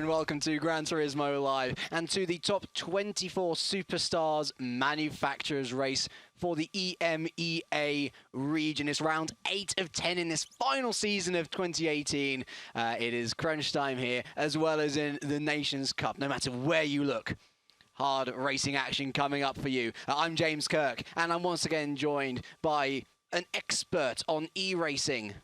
and welcome to Gran Turismo Live and to the top 24 superstars manufacturers race for the EMEA region. It's round 8 of 10 in this final season of 2018. It is crunch time here, as well as in the Nations Cup, no matter where you look. Hard racing action coming up for you. I'm James Kirk, and I'm once again joined by an expert on e-racing.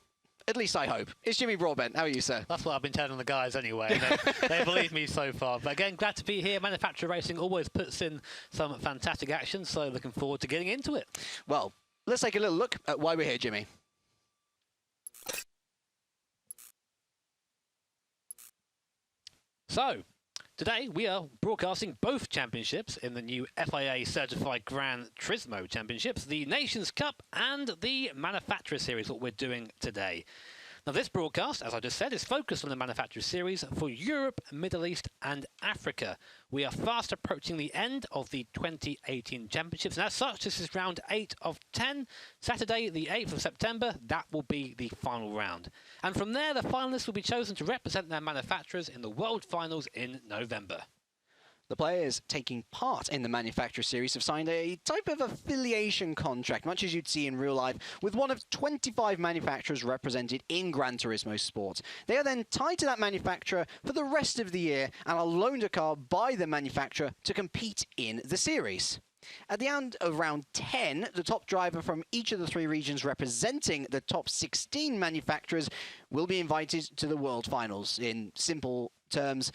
At least I hope. It's Jimmy Broadbent. How are you, sir? That's what I've been telling the guys anyway. They believe me so far. But again, glad to be here. Manufacturer racing always puts in some fantastic action, so looking forward to getting into it. Well, let's take a little look at why we're here, Jimmy. So, today we are broadcasting both championships in the new FIA certified Gran Turismo Championships, the Nations Cup and the Manufacturer Series, what we're doing today. Now this broadcast, as I just said, is focused on the Manufacturer Series for Europe, Middle East and Africa. We are fast approaching the end of the 2018 Championships, and as such, this is round 8 of 10. Saturday, the 8th of September, that will be the final round. And from there, the finalists will be chosen to represent their manufacturers in the World Finals in November. The players taking part in the Manufacturer Series have signed a type of affiliation contract, much as you'd see in real life, with one of 25 manufacturers represented in Gran Turismo Sport. They are then tied to that manufacturer for the rest of the year and are loaned a car by the manufacturer to compete in the series. At the end of round 10, the top driver from each of the 3 regions representing the top 16 manufacturers will be invited to the World Finals. In simple terms,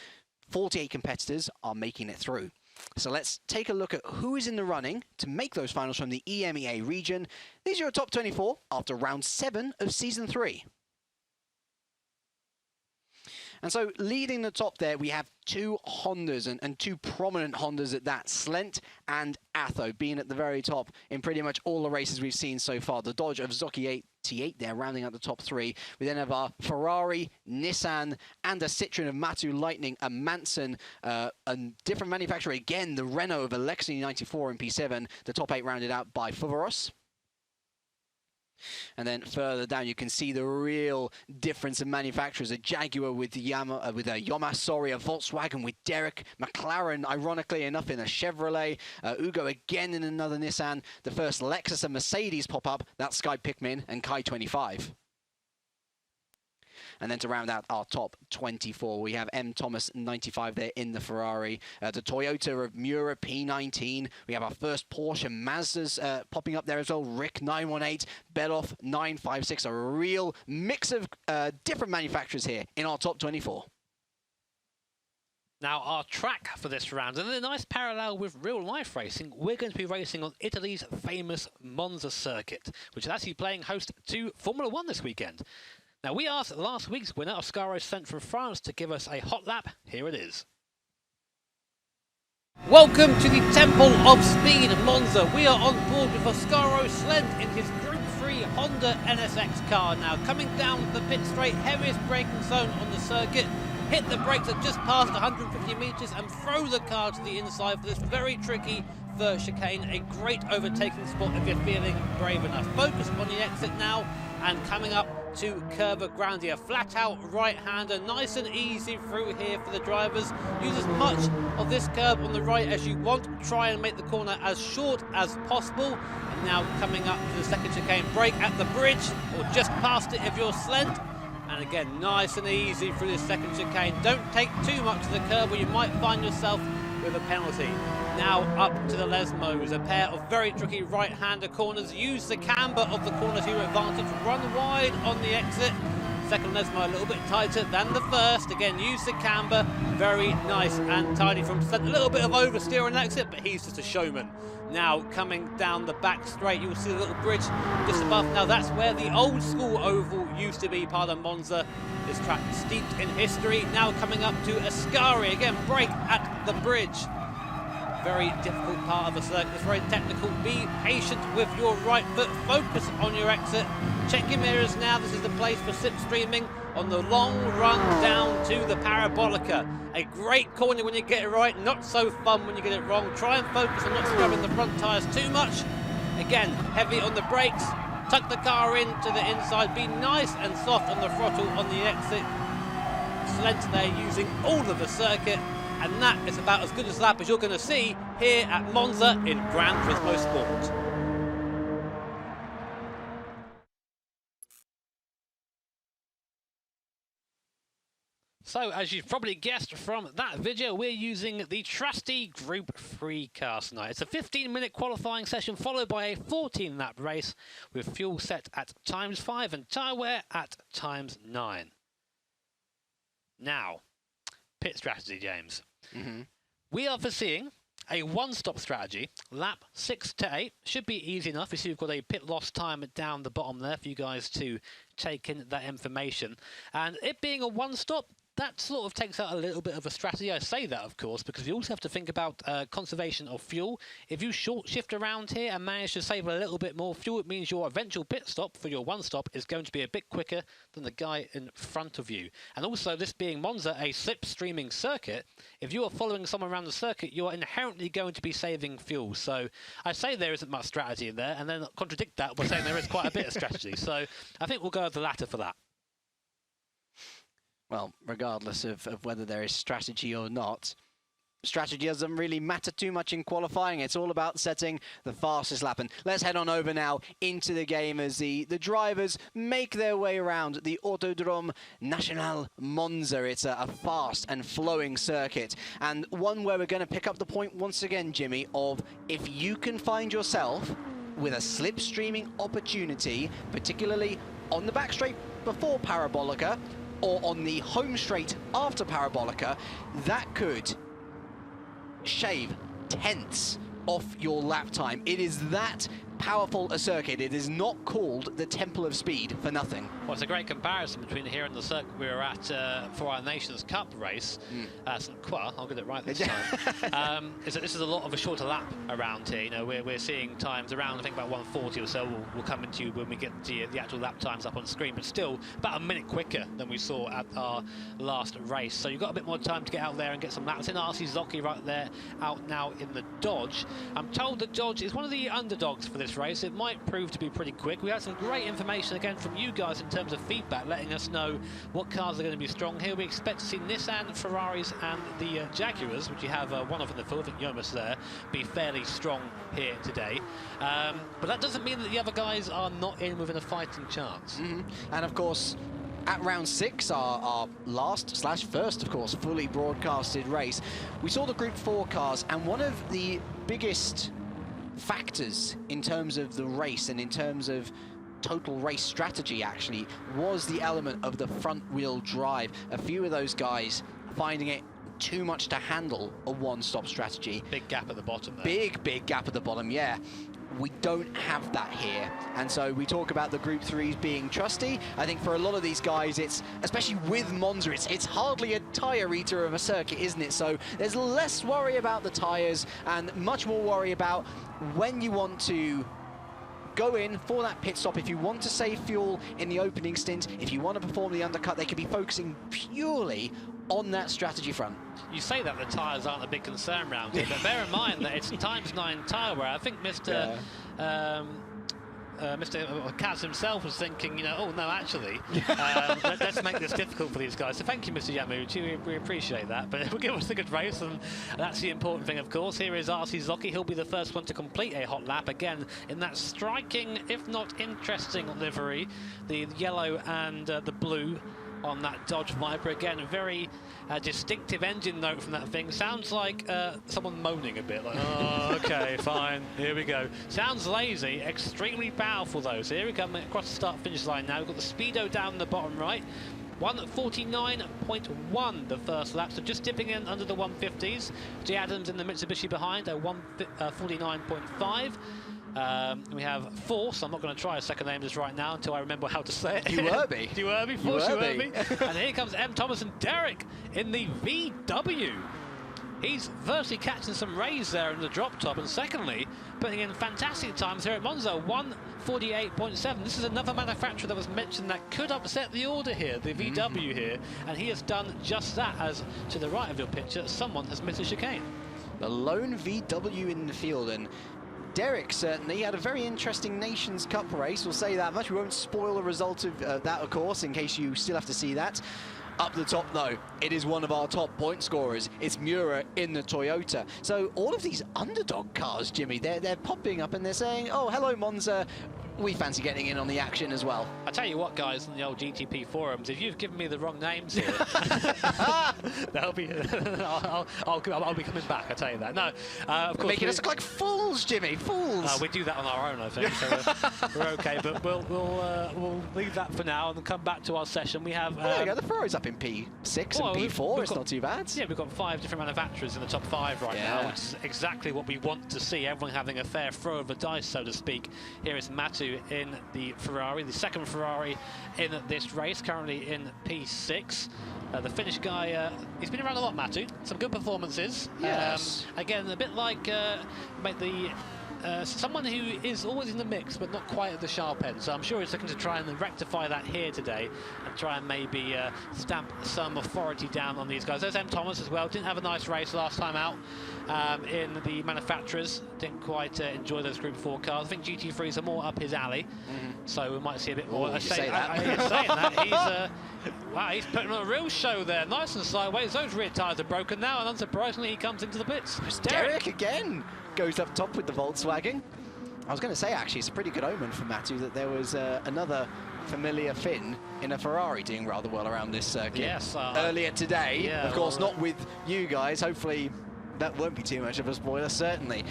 48 competitors are making it through. So let's take a look at who is in the running to make those finals from the EMEA region. These are your top 24 after round 7 of season 3. And so leading the top there, we have 2 Hondas and 2 prominent Hondas at that, Slent and Atho, being at the very top in pretty much all the races we've seen so far. The Dodge of Zocchi T8 there, rounding out the top 3. We then have our Ferrari, Nissan, and a Citroen of Matu Lightning, a Manson, a different manufacturer again, the Renault of Alexei 94 and P7, the top 8 rounded out by Fuvaros. And then further down, you can see the real difference in manufacturers. A Jaguar with a Yamaha, sorry, a Volkswagen with Derek, McLaren, ironically enough, in a Chevrolet, Ugo again in another Nissan, the first Lexus and Mercedes pop up, that's Sky Pikmin and Kai 25. And then to round out our top 24, we have M. Thomas 95 there in the Ferrari. The Toyota of Miura P19. We have our first Porsche Mazdas popping up there as well. Rick 918, Beloff 956. A real mix of different manufacturers here in our top 24. Now our track for this round, and in a nice parallel with real life racing, we're going to be racing on Italy's famous Monza circuit, which is actually playing host to Formula 1 this weekend. Now, we asked last week's winner, Oscaro Slent from France, to give us a hot lap. Here it is. Welcome to the Temple of Speed, Monza. We are on board with Oscaro Slent in his Group 3 Honda NSX car. Now, coming down the pit straight, heaviest braking zone on the circuit. Hit the brakes at just past 150 metres and throw the car to the inside for this very tricky first chicane. A great overtaking spot if you're feeling brave enough. Focus on the exit now, and coming up to Curva Grande, a flat-out right-hander, nice and easy through here for the drivers. Use as much of this curb on the right as you want. Try and make the corner as short as possible. And now coming up to the second chicane, brake at the bridge, or just past it if you're Slent. And again, nice and easy through this second chicane. Don't take too much of the curb or you might find yourself with a penalty. Now up to the Lesmos, a pair of very tricky right-hander corners. Use the camber of the corner to your advantage. Run wide on the exit. Second Lesmo a little bit tighter than the first. Again, use the camber. Very nice and tidy from Slent. A little bit of oversteer on the exit, but he's just a showman. Now coming down the back straight, you'll see the little bridge just above. Now that's where the old school oval used to be, part of Monza. This track steeped in history. Now coming up to Ascari, again brake at the bridge. Very difficult part of the circuit, it's very technical. Be patient with your right foot, focus on your exit. Check your mirrors now, this is the place for slipstreaming on the long run down to the Parabolica. A great corner when you get it right, not so fun when you get it wrong. Try and focus on not scrubbing the front tyres too much. Again, heavy on the brakes, tuck the car in to the inside, be nice and soft on the throttle on the exit. Slent there using all of the circuit, and that is about as good a lap as you're going to see here at Monza in Gran Turismo Sport. So, as you've probably guessed from that video, we're using the trusty Group 3 car tonight. It's a 15-minute qualifying session followed by a 14-lap race with fuel set at ×5 and tyre wear at ×9. Now, pit strategy, James. We are foreseeing a one-stop strategy. Lap 6 to 8 should be easy enough. You see we've got a pit loss time down the bottom there for you guys to take in that information. And it being a one-stop, that sort of takes out a little bit of a strategy. I say that, of course, because you also have to think about conservation of fuel. If you short shift around here and manage to save a little bit more fuel, it means your eventual pit stop for your one stop is going to be a bit quicker than the guy in front of you. And also, this being Monza, a slipstreaming circuit, if you are following someone around the circuit, you are inherently going to be saving fuel. So I say there isn't much strategy in there, and then contradict that by saying there is quite a bit of strategy. So I think we'll go with the latter for that. Well, regardless of whether there is strategy or not, strategy doesn't really matter too much in qualifying. It's all about setting the fastest lap. And let's head on over now into the game as the drivers make their way around the Autodrome National Monza. It's a fast and flowing circuit, and one where we're going to pick up the point once again, Jimmy, of if you can find yourself with a slipstreaming opportunity, particularly on the back straight before Parabolica, or on the home straight after Parabolica, that could shave tenths off your lap time. It is that powerful a circuit. It is not called the Temple of Speed for nothing. Well, it's a great comparison between here and the circuit we were at for our Nations Cup race. St. Croix, I'll get it right this time. This is a lot of a shorter lap around here. You know, we're seeing times around, I think, about 140 or so. We'll come into when we get the actual lap times up on screen, but still about a minute quicker than we saw at our last race. So you've got a bit more time to get out there and get some laps in. RC Zocchi right there, out now in the Dodge. I'm told that Dodge is one of the underdogs for this race. It might prove to be pretty quick. We had some great information again from you guys in terms of feedback, letting us know what cars are going to be strong here. We expect to see Nissan, Ferraris and the Jaguars, which you have one of in the field, I think Yomas there, be fairly strong here today. But that doesn't mean that the other guys are not in within a fighting chance. And of course, at round 6, our last/first, of course, fully broadcasted race, we saw the Group 4 cars, and one of the biggest factors in terms of the race and in terms of total race strategy actually was the element of the front wheel drive. A few of those guys finding it too much to handle a one-stop strategy. Big gap at the bottom there. Big gap at the bottom, yeah. We don't have that here, and so we talk about the Group 3s being trusty. I think for a lot of these guys, it's, especially with Monza, it's hardly a tyre eater of a circuit, isn't it? So there's less worry about the tyres and much more worry about when you want to go in for that pit stop. If you want to save fuel in the opening stint, if you want to perform the undercut, they could be focusing purely on that strategy front. You say that the tyres aren't a big concern around here, but bear in mind that it's ×9 tyre wear. I think Mr. Katz himself was thinking, you know, oh no, actually, let's make this difficult for these guys. So thank you, Mr. Yamauchi, we appreciate that. But we'll give us a good race, and that's the important thing, of course. Here is RC Zocchi. He'll be the first one to complete a hot lap, again, in that striking, if not interesting livery, the yellow and the blue on that Dodge Viper. Again, a very distinctive engine note from that thing. Sounds like someone moaning a bit, like, oh, okay, fine, here we go. Sounds lazy, extremely powerful though. So here we come across the start-finish line now. We've got the speedo down the bottom right. 1:49.1 the first lap, so just dipping in under the 150s. J. Adams in the Mitsubishi behind, 1:49.5. We have Force. I'm not going to try a second name just right now until I remember how to say it. Force And here comes M. Thomas and Derek in the VW. He's virtually catching some rays there in the drop top, and secondly, putting in fantastic times here at Monza, 1:48.7. This is another manufacturer that was mentioned that could upset the order here, the VW here, and he has done just that, as to the right of your picture, someone has missed a chicane. The lone VW in the field, and Derek certainly had a very interesting Nations Cup race, we'll say that much. We won't spoil the result of that, of course, in case you still have to see that. Up the top, though, it is one of our top point scorers. It's Miura in the Toyota. So all of these underdog cars, Jimmy, they're popping up and they're saying, oh, hello, Monza. We fancy getting in on the action as well. I tell you what, guys, on the old GTP forums, if you've given me the wrong names here, that'll be. I'll be coming back. I tell you that. No, of course, making us look like fools, Jimmy, fools. We do that on our own, I think. So we're okay, but we'll leave that for now and come back to our session. We have. There you go. The Ferrari's up in P6 and P4. It's not too bad. Yeah, we've got 5 different manufacturers in the top 5 right now, which is exactly what we want to see. Everyone having a fair throw of the dice, so to speak. Here is Matu in the Ferrari, the second Ferrari in this race, currently in P6. The Finnish guy, he's been around a lot, Matu. Some good performances. Yes. Again, a bit like someone who is always in the mix, but not quite at the sharp end. So I'm sure he's looking to try and rectify that here today and try and maybe stamp some authority down on these guys. There's M. Thomas as well. Didn't have a nice race last time out in the manufacturers. Didn't quite enjoy those Group 4 cars. I think GT3s are more up his alley. So we might see a bit more. Saying that. He's putting on a real show there. Nice and sideways. Those rear tyres are broken now, and unsurprisingly, he comes into the pits. Derek again goes up top with the Volkswagen. I was going to say, actually, it's a pretty good omen for Matu that there was another familiar Finn in a Ferrari doing rather well around this circuit. Yes, earlier today. Yeah, of course, not with you guys. Hopefully, that won't be too much of a spoiler, certainly.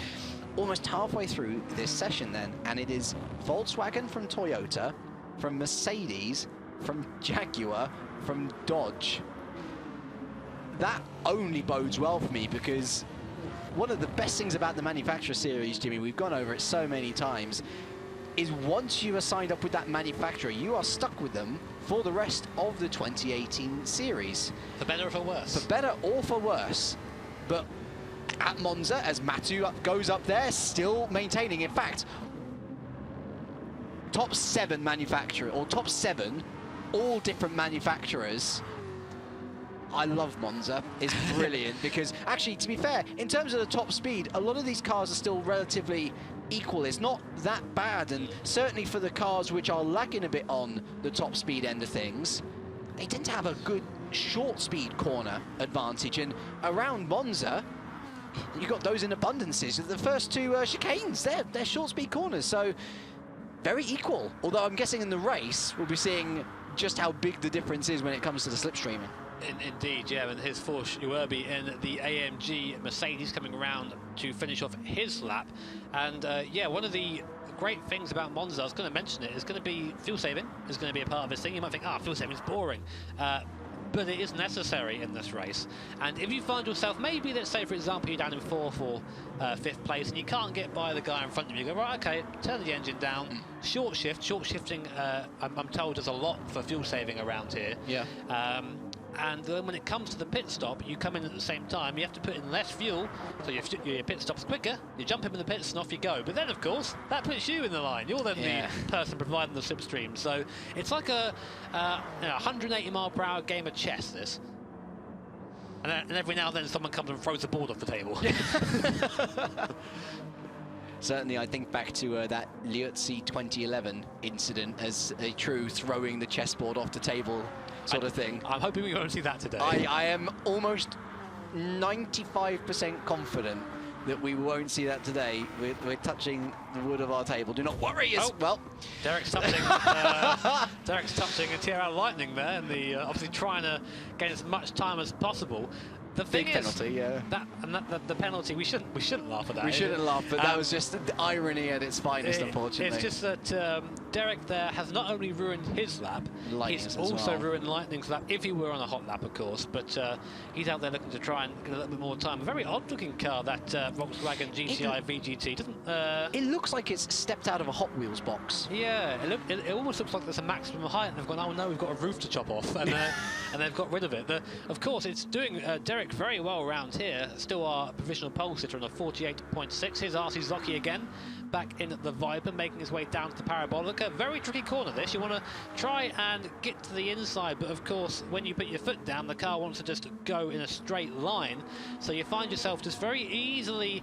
Almost halfway through this session then, and it is Volkswagen from Toyota, from Mercedes, from Jaguar, from Dodge. That only bodes well for me, because one of the best things about the manufacturer series, Jimmy, we've gone over it so many times, is once you are signed up with that manufacturer, you are stuck with them for the rest of the 2018 series. For better or for worse? For better or for worse. But at Monza, as Matu goes up there, still maintaining. In fact, top 7 manufacturer, or top 7, all different manufacturers. I love Monza. It's brilliant because, actually, to be fair, in terms of the top speed, a lot of these cars are still relatively equal. It's not that bad, and certainly for the cars which are lagging a bit on the top speed end of things, they tend to have a good short speed corner advantage. And around Monza, you've got those in abundances. The first 2 chicanes, they're short speed corners, so very equal. Although I'm guessing in the race, we'll be seeing just how big the difference is when it comes to the slipstreaming. Indeed, yeah, and here's Forsh Uerbi in the AMG Mercedes coming around to finish off his lap. And yeah, one of the great things about Monza, I was going to mention it, is going to be fuel saving. Is going to be a part of this thing. You might think, fuel saving is boring. But it is necessary in this race. And if you find yourself, maybe, let's say, for example, you're down in 4th or 5th place and you can't get by the guy in front of you, you go, right, okay, turn the engine down, short shifting, I'm told, does a lot for fuel saving around here. Yeah. And then when it comes to the pit stop, you come in at the same time, you have to put in less fuel, so your pit stop's quicker, you jump in the pits and off you go. But then, of course, that puts you in the line. You're then the person providing the slipstream. So it's like a 180-mile-per-hour game of chess, this. And every now and then someone comes and throws the board off the table. Certainly, I think back to that Liuzzi 2011 incident as a true throwing the chessboard off the table sort of thing. I'm hoping we won't see that today. I am almost 95% confident that we won't see that today. We're touching the wood of our table. Do not worry. Well, Derek's touching. Derek's touching a tear out of lightning there, and obviously trying to gain as much time as possible. The thing big penalty, yeah. The penalty, we shouldn't laugh at that. We shouldn't laugh, but that was just the irony at its finest, unfortunately. It's just that Derek there has not only ruined his lap, he's also ruined Lightning's lap, if he were on a hot lap, of course. But he's out there looking to try and get a little bit more time. A very odd-looking car, that Volkswagen GTI VGT. It looks like it's stepped out of a Hot Wheels box. Yeah, it almost looks like there's a maximum height, and they've gone, oh no, we've got a roof to chop off, and they've got rid of it. Of course, it's doing Derek very well around here. Still our provisional pole sitter on a 48.6. Here's RC Zocchi again, back in the Viper, making his way down to the Parabolica. Very tricky corner this. You want to try and get to the inside, but of course, when you put your foot down, the car wants to just go in a straight line. So you find yourself just very easily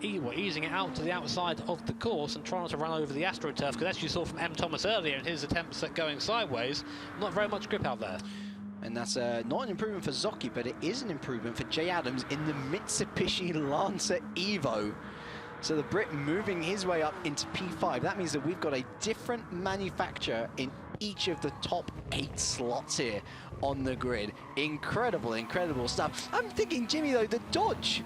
easing it out to the outside of the course and trying not to run over the AstroTurf, because as you saw from M. Thomas earlier in his attempts at going sideways, not very much grip out there. And that's not an improvement for Zocchi, but it is an improvement for Jay Adams in the Mitsubishi Lancer Evo. So the Brit moving his way up into P5. That means that we've got a different manufacturer in each of the top 8 slots here on the grid. Incredible, incredible stuff. I'm thinking, Jimmy, though, the Dodge,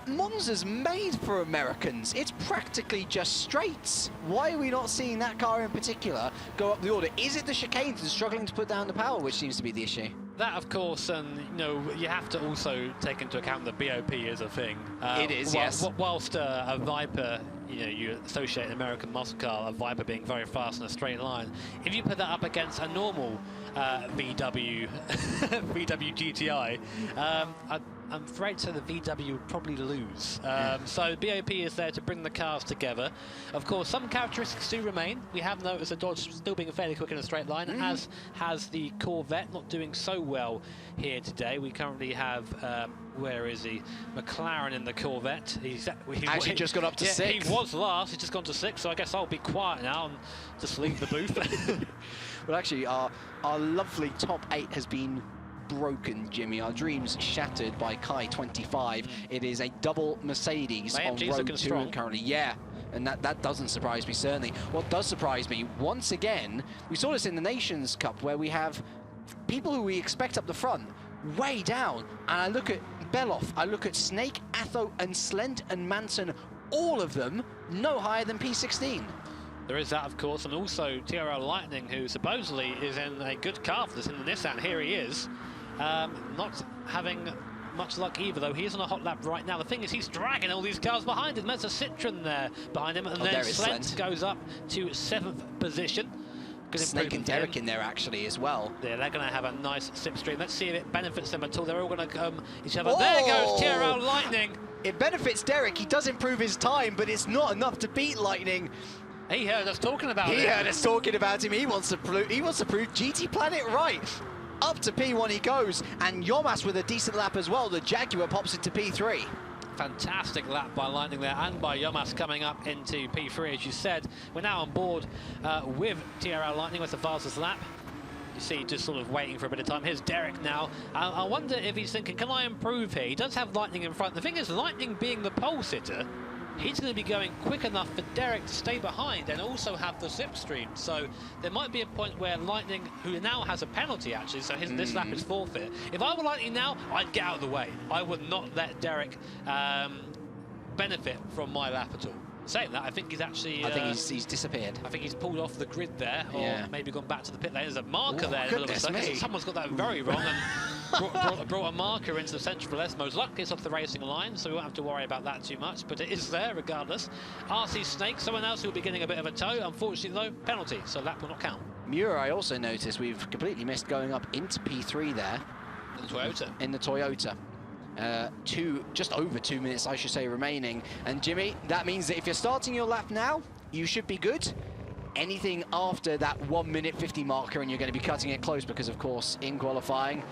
Monza's made for Americans. It's practically just straights. Why are we not seeing that car in particular go up the order? Is it the chicanes that's struggling to put down the power, which seems to be the issue? That, of course, and you have to also take into account that BOP is a thing. It is, yes. Whilst a Viper, you associate an American muscle car, a Viper being very fast in a straight line. If you put that up against a normal VW GTI, I'm afraid to say the VW would probably lose. So BOP is there to bring the cars together. Of course, some characteristics do remain. We have noticed the Dodge still being fairly quick in a straight line, as has the Corvette, not doing so well here today. We currently have, where is he? McLaren in the Corvette. He actually just got up to 6. He was last, he's just gone to 6, so I guess I'll be quiet now and just leave the booth. Well, actually, our lovely top 8 has been broken, Jimmy. Our dreams shattered by Kai 25. It is a double Mercedes on row 2 currently. Yeah, and that doesn't surprise me, certainly. What does surprise me, once again, we saw this in the Nations Cup, where we have people who we expect up the front way down. And I look at Beloff, I look at Snake, Atho, and Slent and Manson, all of them no higher than P16. There is that, of course, and also TRL Lightning, who supposedly is in a good car for this in the Nissan. Here he is. Not having much luck either, though. He is on a hot lap right now. The thing is, he's dragging all these cars behind him. There's a Citroen there behind him, and then Slent goes up to 7th position. Snake and Derek in there, actually, as well. Yeah, they're going to have a nice slipstream. Let's see if it benefits them at all. They're all going to come each other. Oh! There goes TRL Lightning. It benefits Derek. He does improve his time, but it's not enough to beat Lightning. He heard us talking about him. He heard us talking about him. He wants to prove GT Planet right. Up to P1 he goes, and Yomas with a decent lap as well. The Jaguar pops into P3. Fantastic lap by Lightning there, and by Yomas coming up into P3. As you said, we're now on board with TRL Lightning with the fastest lap. You see, just sort of waiting for a bit of time. Here's Derek now. I wonder if he's thinking, can I improve here? He does have Lightning in front. The thing is, Lightning being the pole sitter, he's going to be going quick enough for Derek to stay behind and also have the slipstream. So there might be a point where Lightning, who now has a penalty actually, so this lap is forfeit. If I were Lightning now, I'd get out of the way. I would not let Derek benefit from my lap at all. Saying that, I think he's actually... I think he's disappeared. I think he's pulled off the grid there, or maybe gone back to the pit lane. There's a marker there. Someone's got that very wrong and brought a marker into the central Lesmos. Luckily, it's off the racing line, so we won't have to worry about that too much, but it is there regardless. RC Snake, someone else who will be getting a bit of a tow. Unfortunately, though, penalty, so that will not count. Muir, I also noticed we've completely missed going up into P3 there. In the Toyota. Just over 2 minutes, I should say, remaining. And Jimmy, that means that if you're starting your lap now, you should be good. Anything after that 1 minute 50 marker, and you're going to be cutting it close, because of course, in qualifying,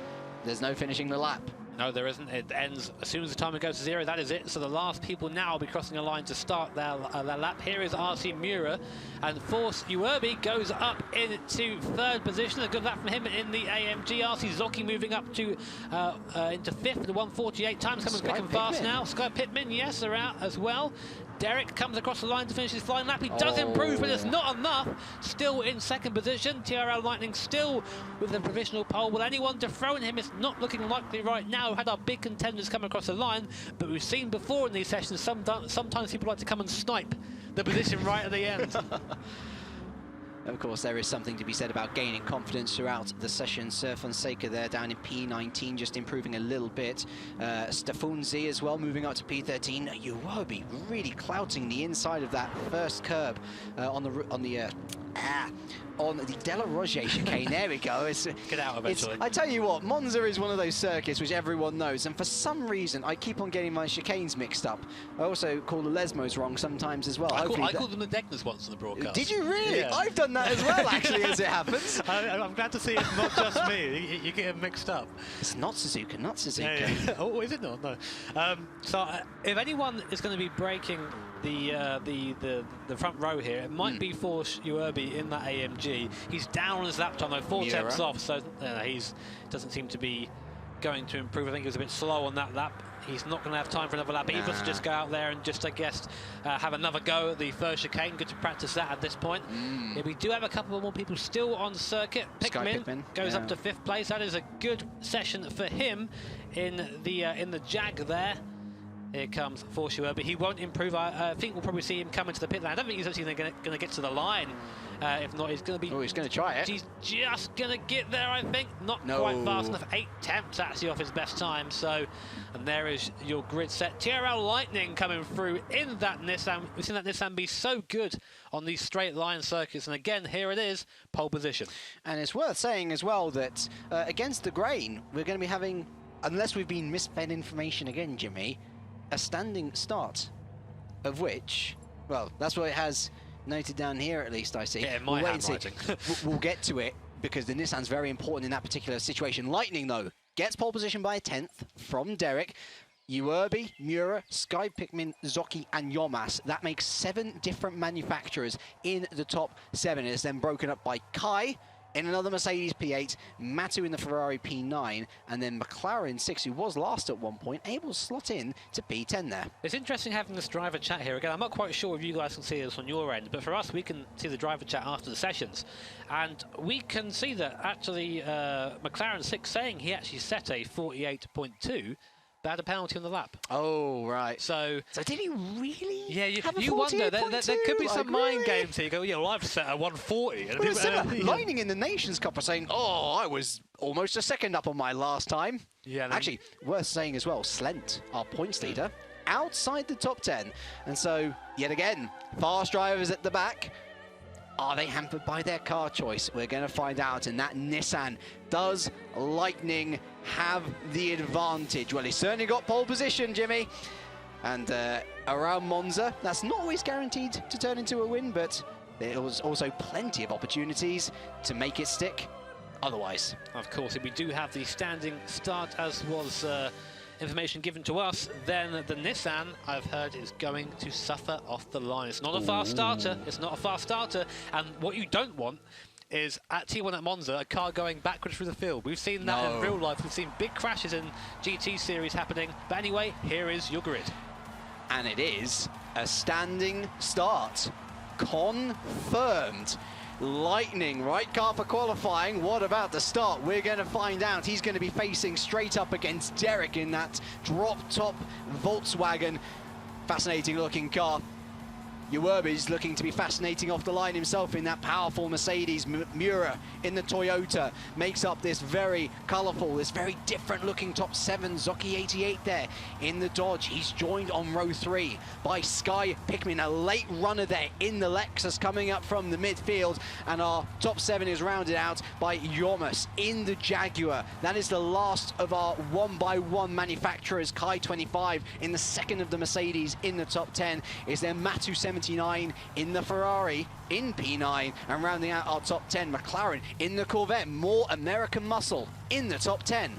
there's no finishing the lap. No, there isn't. It ends as soon as the timer goes to 0. That is it. So the last people now will be crossing a line to start their lap. Here is RC Mura, and Force Uerbi goes up into 3rd position. A good lap from him in the AMG. RC Zocchi moving up to into 5th with the 1:48 times, coming quick and fast now. Sky Pittman, yes, are out as well. Derek comes across the line to finish his flying lap. He does improve, but it's not enough. Still in 2nd position. TRL Lightning still with the provisional pole. Will anyone dethrone him? It's not looking likely right now. We've had our big contenders come across the line, but we've seen before in these sessions, sometimes people like to come and snipe the position right at the end. Of course, there is something to be said about gaining confidence throughout the session. Sir Fonseca there down in P19, just improving a little bit. Stefunzi as well, moving up to P13. Uwobi really clouting the inside of that first curb on the Della Roger chicane. There we go. Get out eventually. I tell you what, Monza is one of those circuits which everyone knows, and for some reason I keep on getting my chicanes mixed up. I also call the Lesmos wrong sometimes as well. I called them the Degners once on the broadcast. Did you really? Yeah. I've done that as well, actually, as it happens. I'm glad to see it's not just me. You get it mixed up. It's not Suzuka, not Suzuka. Yeah. Oh, is it not? No. So if anyone is going to be breaking the front row here, it might be Force Uerbi in that AMG. He's down on his lap time, though, 4 tenths off, so he's doesn't seem to be going to improve. I think he was a bit slow on that lap. He's not going to have time for another lap either, so just go out there and just, I guess, have another go at the first chicane. Good to practice that at this point. Yeah, we do have a couple more people still on the circuit. Pickman goes up to 5th place. That is a good session for him in the Jag there. Here comes Force Uerbi. He won't improve. I think we'll probably see him come into the pit lane. I don't think he's actually going to get to the line. If not, he's going to be... Oh, he's going to try it. He's just going to get there, I think. Not quite fast enough. 8 tenths actually off his best time. So, and there is your grid set. TRL Lightning coming through in that Nissan. We've seen that Nissan be so good on these straight line circuits. And again, here it is, pole position. And it's worth saying as well that against the Grain, we're going to be having, unless we've been misfed information again, Jimmy, a standing start, of which, well, that's what it has noted down here, at least I see. Yeah, my handwriting. We'll get to it, because the Nissan's very important in that particular situation. Lightning, though, gets pole position by a 10th from Derek. Uerbi, Miura, Sky Pickman, Zocchi and Yomas. That makes 7 different manufacturers in the top 7. It's then broken up by Kai in another Mercedes P8, Matu in the Ferrari P9, and then McLaren 6, who was last at one point, able to slot in to P10 there. It's interesting having this driver chat here. Again, I'm not quite sure if you guys can see this on your end, but for us, we can see the driver chat after the sessions. And we can see that actually McLaren 6 saying he actually set a 48.2, but had a penalty on the lap. Oh, right. So did he really? Yeah, have you wonder. There could be some mind really? games here. You go, yeah, well, I've set a 140. And Well, Lightning in the Nations Cup are saying, oh, I was almost a second up on my last time. Yeah. Actually, worth saying as well, Slent, our points leader, outside the top 10. And so, yet again, fast drivers at the back. Are they hampered by their car choice? We're going to find out. And that Nissan, does Lightning have the advantage? Well, he's certainly got pole position, Jimmy. And around Monza, that's not always guaranteed to turn into a win, but there was also plenty of opportunities to make it stick otherwise. Of course, if we do have the standing start, as was information given to us, then the Nissan, I've heard, is going to suffer off the line. It's not a fast starter. It's not a fast starter. And what you don't want is at T1 at Monza, a car going backwards through the field. We've seen that in real life. We've seen big crashes in GT series happening. But anyway, here is your grid. And it is a standing start. Confirmed. Lightning, right car for qualifying. What about the start? We're going to find out. He's going to be facing straight up against Derek in that drop-top Volkswagen. Fascinating looking car. Uerbi's looking to be fascinating off the line himself in that powerful Mercedes. Miura in the Toyota makes up this very colourful, this very different looking top 7. Zocchi 88 there in the Dodge. He's joined on row 3 by Sky Pickman, a late runner there in the Lexus coming up from the midfield. And our top 7 is rounded out by Yomas in the Jaguar. That is the last of our 1x1 manufacturers. Kai 25 in the second of the Mercedes in the top 10. Is there Matu 79 in the Ferrari in P9, and rounding out our top 10, McLaren in the Corvette. More American muscle in the top 10.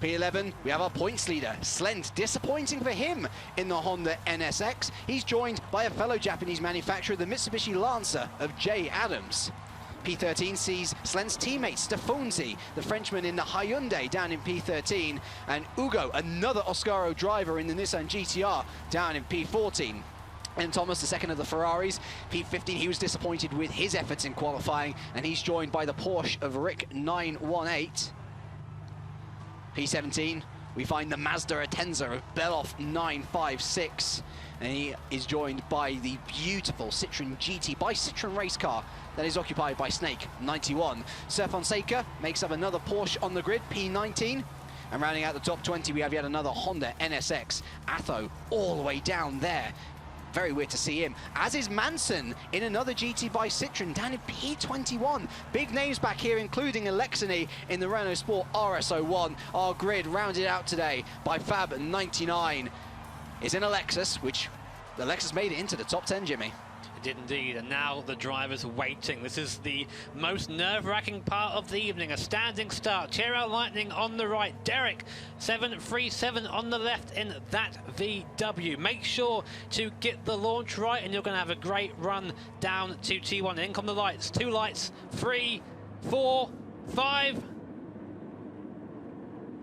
P11, we have our points leader, Slent. Disappointing for him in the Honda NSX. He's joined by a fellow Japanese manufacturer, the Mitsubishi Lancer of Jay Adams. P13 sees Slent's teammate Stefanzi, the Frenchman in the Hyundai, down in P13, and Ugo, another Oscaro driver in the Nissan GTR, down in P14. And Thomas, the second of the Ferraris, P15, he was disappointed with his efforts in qualifying, and he's joined by the Porsche of Rick 918. P17, we find the Mazda Atenza of Beloff 956, and he is joined by the beautiful Citroen GT by Citroen race car that is occupied by Snake 91. Sir Fonseca makes up another Porsche on the grid, P19. And rounding out the top 20, we have yet another Honda NSX. Atho all the way down there. Very weird to see him, as is Manson in another GT by Citroen down in P21. Big names back here, including Alexini in the Renault Sport RS01. Our grid rounded out today by Fab 99 is in a Lexus, which the Lexus made it into the top 10, Jimmy. It did indeed, and now the drivers waiting. This is the most nerve-wracking part of the evening. A standing start. Cheero Lightning on the right. Derek 737 on the left in that VW. Make sure to get the launch right, and you're going to have a great run down to T1. In come the lights. 2 lights. 3, 4, 5.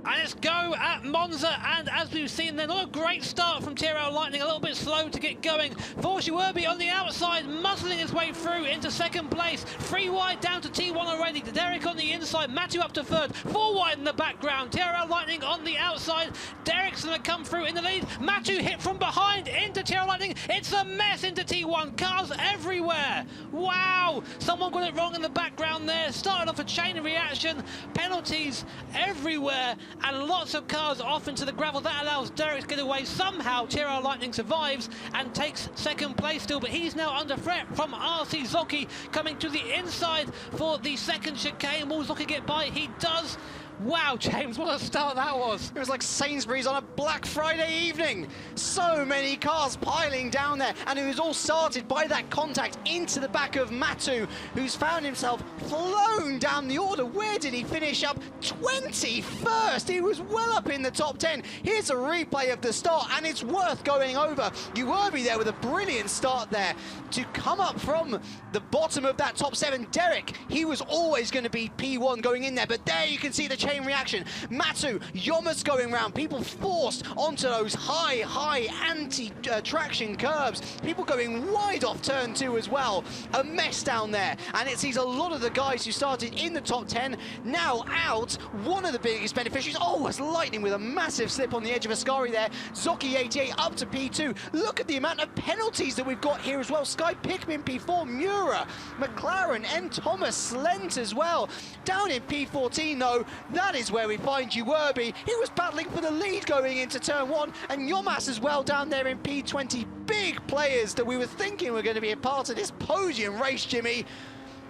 And it's go at Monza, and as we've seen there, not a great start from Cheero Lightning, a little bit slow to get going. Force Uerbi on the outside, muzzling his way through into second place. 3 wide down to T1 already. Derek on the inside, Matthew up to third. 4 wide in the background. Cheero Lightning on the outside. Derek's going to come through in the lead. Matthew hit from behind into Cheero Lightning. It's a mess into T1. Cars everywhere. Wow! Someone got it wrong in the background there. Started off a chain reaction. Penalties everywhere. And lots of cars off into the gravel. That allows Derek to get away. Somehow Cheero Lightning survives and takes second place still, but he's now under threat from RC Zocchi coming to the inside for the second chicane. Will Zocchi get by? He does. Wow, James, what a start that was. It was like Sainsbury's on a Black Friday evening. So many cars piling down there, and it was all started by that contact into the back of Matu, who's found himself flown down the order. Where did he finish up? 21st. He was well up in the top 10. Here's a replay of the start, and it's worth going over. Uerbi there with a brilliant start there to come up from the bottom of that top 7. Derek, he was always going to be P1 going in there, but there you can see the chain reaction. Matu, Yomas going round, people forced onto those high anti-traction curbs, people going wide off turn 2 as well. A mess down there, and it sees a lot of the guys who started in the top 10 now out. One of the biggest beneficiaries, oh, it's Lightning with a massive slip on the edge of Ascari there. Zocchi 88 up to P2. Look at the amount of penalties that we've got here as well. Sky Pickman P4, Mura, McLaren, and Thomas Slent as well. Down in P14 though, that is where we find Uerbi. He was battling for the lead going into turn 1, and Yomas as well down there in P20. Big players that we were thinking were going to be a part of this podium race, Jimmy.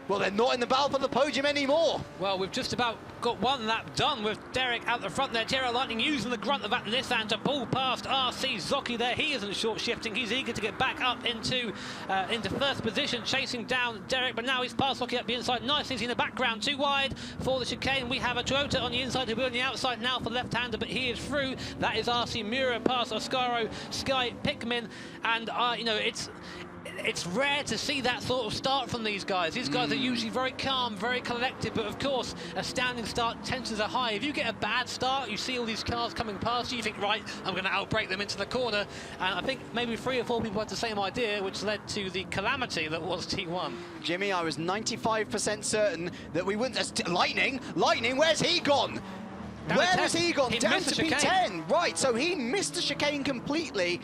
Well, they're not in the battle for the podium anymore. Well, we've just about got one lap done with Derek out the front there. Cheero Lightning using the grunt of that Nissan to pull past RC Zocchi there. He isn't short shifting. He's eager to get back up into first position, chasing down Derek. But now he's past Zocchi up the inside. Nice things in the background. 2 wide for the chicane. We have a Toyota on the inside. He'll be on the outside now for left-hander, but he is through. That is RC Mura past Oscaro, Sky Pickman, and you know, it's rare to see that sort of start from these guys. These guys are usually very calm, very collected, but of course, a standing start, tensions are high. If you get a bad start, you see all these cars coming past you, you think, right, I'm going to outbrake them into the corner. And I think maybe 3 or 4 people had the same idea, which led to the calamity that was T1. Jimmy, I was 95% certain that we wouldn't... Lightning, where's he gone? Where has he gone? Down to P10. Right, so he missed the chicane completely.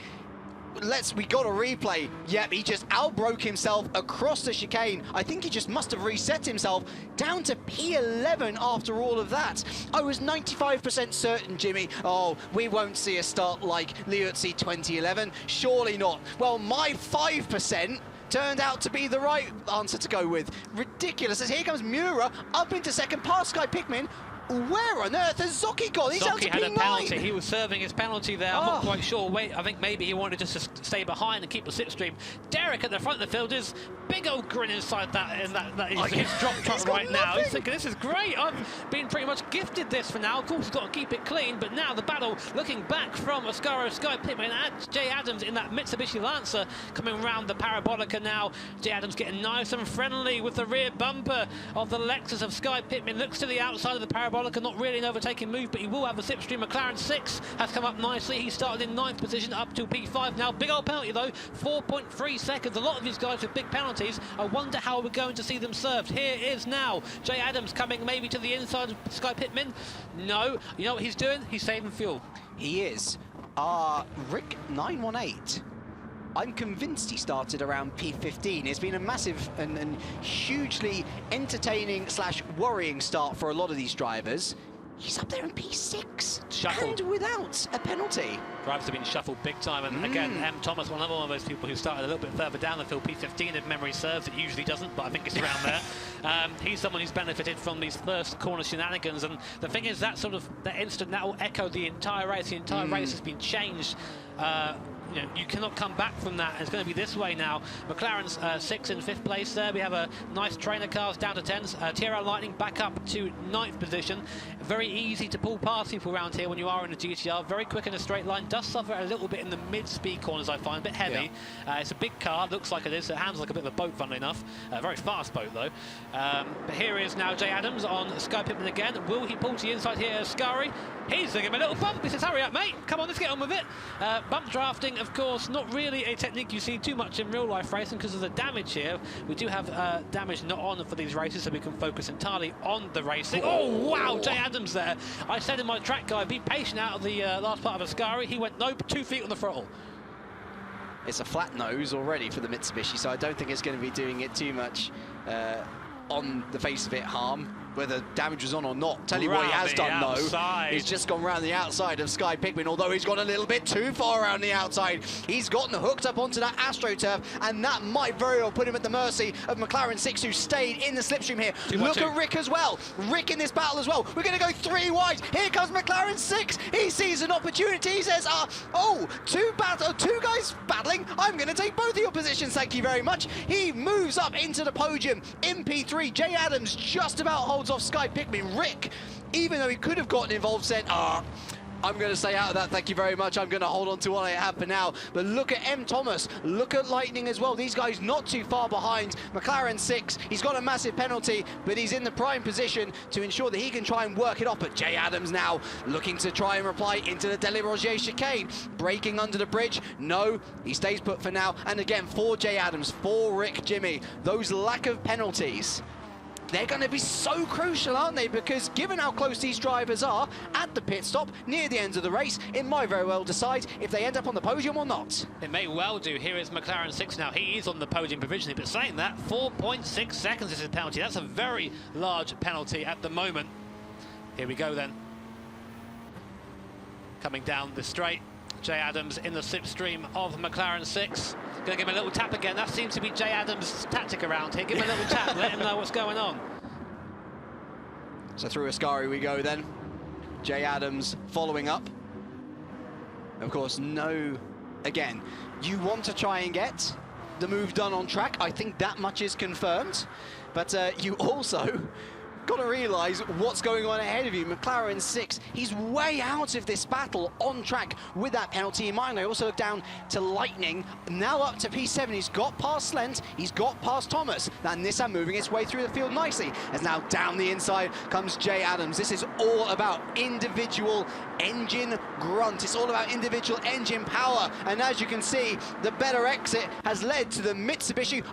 We got a replay. Yep, he just outbroke himself across the chicane. I think he just must have reset himself down to P11 after all of that. I was 95% certain, Jimmy. Oh, we won't see a start like Liuzzi 2011. Surely not. Well, my 5% turned out to be the right answer to go with. Ridiculous. As here comes Mura up into second, past Sky Pickman. Where on earth has Zocchi gone? He's out to had P9. a penalty. He was serving his penalty there. I'm not quite sure. Wait, I think maybe he wanted just to stay behind and keep the slipstream. Derek at the front of the field is big old grin inside that is his drop truck right now. He's thinking, this is great. I've been pretty much gifted this for now. Of course, he's got to keep it clean, but now the battle looking back from Oscaro, Sky Pickman, and Jay Adams in that Mitsubishi Lancer coming around the Parabolica now. Jay Adams getting nice and friendly with the rear bumper of the Lexus of Sky Pickman. Looks to the outside of the Parabolica. Not really an overtaking move, but he will have the slipstream. McLaren 6 has come up nicely. He started in 9th position up to P5 now. Big old penalty though, 4.3 seconds. A lot of these guys with big penalties. I wonder how we're going to see them served. Here is now Jay Adams coming maybe to the inside of Sky Pickman. No, you know what he's doing? He's saving fuel. He is. Rick 918. I'm convinced he started around P15. It's been a massive and hugely entertaining / worrying start for a lot of these drivers. He's up there in P6, Shuffled. and without a penalty. Drivers have been shuffled big time, and again, M. Thomas, another one of those people who started a little bit further down the field, P15 if memory serves. It usually doesn't, but I think it's around there. He's someone who's benefited from these first corner shenanigans, and the thing is that instant, that will echo the entire race. The entire race has been changed. you cannot come back from that. It's going to be this way now. McLaren's 6th and 5th place there. We have a nice trainer cars down to 10s. TRL Lightning back up to 9th position. Very easy to pull past people around here when you are in a GTR. Very quick in a straight line. Does suffer a little bit in the mid-speed corners, I find. A bit heavy. Yeah. It's a big car. Looks like it is. It handles like a bit of a boat, funnily enough. A very fast boat, though. But here is now Jay Adams on Sky Pittman again. Will he pull to the inside here, Ascari? He's giving him a little bump. He says, hurry up, mate. Come on, let's get on with it. Bump drafting, of course, not really a technique you see too much in real-life racing because of the damage here. We do have damage not on for these races, so we can focus entirely on the racing. Oh, wow, Jay Adams there. I said in my track guide, be patient out of the last part of Ascari. He went, nope, 2 feet on the throttle. It's a flat nose already for the Mitsubishi, so I don't think it's going to be doing it too much on the face of it harm. Whether damage was on or not. Tell you what he has done, though. He's just gone round the outside of Sky Pittman, although he's gone a little bit too far around the outside. He's gotten hooked up onto that AstroTurf, and that might very well put him at the mercy of McLaren 6, who stayed in the slipstream here. Look at Rick as well. Rick in this battle as well. We're going to go 3 wide. Here comes McLaren 6. He sees an opportunity. He says, two guys battling. I'm going to take both of your positions, thank you very much. He moves up into the podium in P3. Jay Adams just about holds off Sky Pittman. Rick, even though he could have gotten involved, said, I'm going to stay out of that, thank you very much. I'm going to hold on to what I have for now. But look at M. Thomas, look at Lightning as well. These guys not too far behind. McLaren 6, he's got a massive penalty, but he's in the prime position to ensure that he can try and work it off. But Jay Adams now looking to try and reply into the Delirogier chicane. Braking under the bridge, no, he stays put for now. And again, for Jay Adams, for Rick, Jimmy, those lack of penalties, they're going to be so crucial, aren't they? Because given how close these drivers are at the pit stop, near the end of the race, it might very well decide if they end up on the podium or not. It may well do. Here is McLaren 6 now. He is on the podium provisionally, but saying that, 4.6 seconds is his penalty. That's a very large penalty at the moment. Here we go then. Coming down the straight, Jay Adams in the slipstream of McLaren 6. Going to give him a little tap again. That seems to be Jay Adams' tactic around here. Give him a little tap, let him know what's going on. So through Ascari we go then. Jay Adams following up. Of course, again, you want to try and get the move done on track. I think that much is confirmed. But you also got to realise what's going on ahead of you. McLaren 6, he's way out of this battle on track with that penalty in mind. I also look down to Lightning, now up to P7. He's got past Slent, he's got past Thomas. That Nissan moving its way through the field nicely. As now down the inside comes Jay Adams. This is all about individual engine grunt. It's all about individual engine power. And as you can see, the better exit has led to the Mitsubishi.